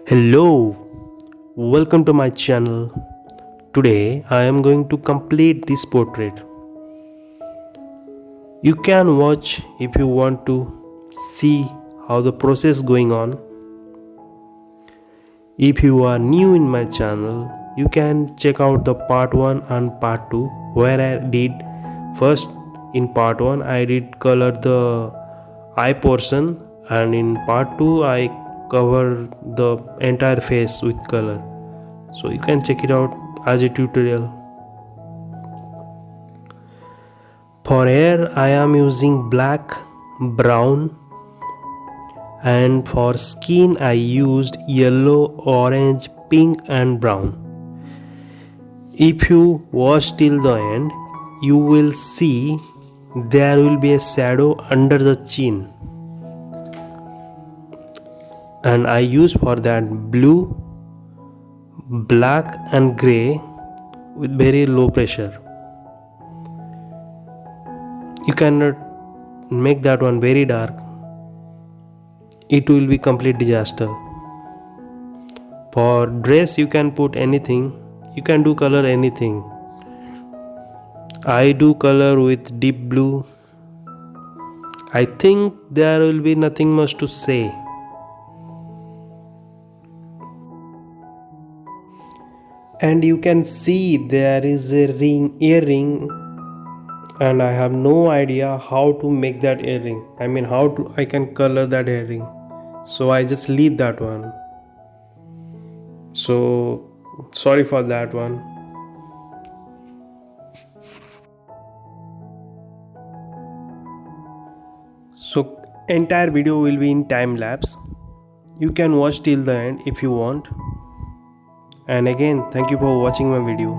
Hello, welcome to my channel. Today I am going to complete this portrait. You can watch if you want to see how the process going on. If you are new in my channel, you can check out the part 1 and part 2 where I did first in part 1 I did color the eye portion, and in part 2 I cover the entire face with color, so you can check it out as a tutorial. For hair I am using black, brown, and for skin I used yellow, orange, pink and brown. If you watch till the end, you will see there will be a shadow under the chin, and I use for that blue, black and grey with very low pressure. You cannot make that one very dark, it will be complete disaster. For dress you can put anything, you can do color anything. I do color with deep blue. I think there will be nothing much to say. And you can see there is a earring, and I have no idea how to make that earring. I can color that earring, so I just leave that one. So sorry for that one. So entire video will be in time lapse. You can watch till the end if you want. And again, thank you for watching my video.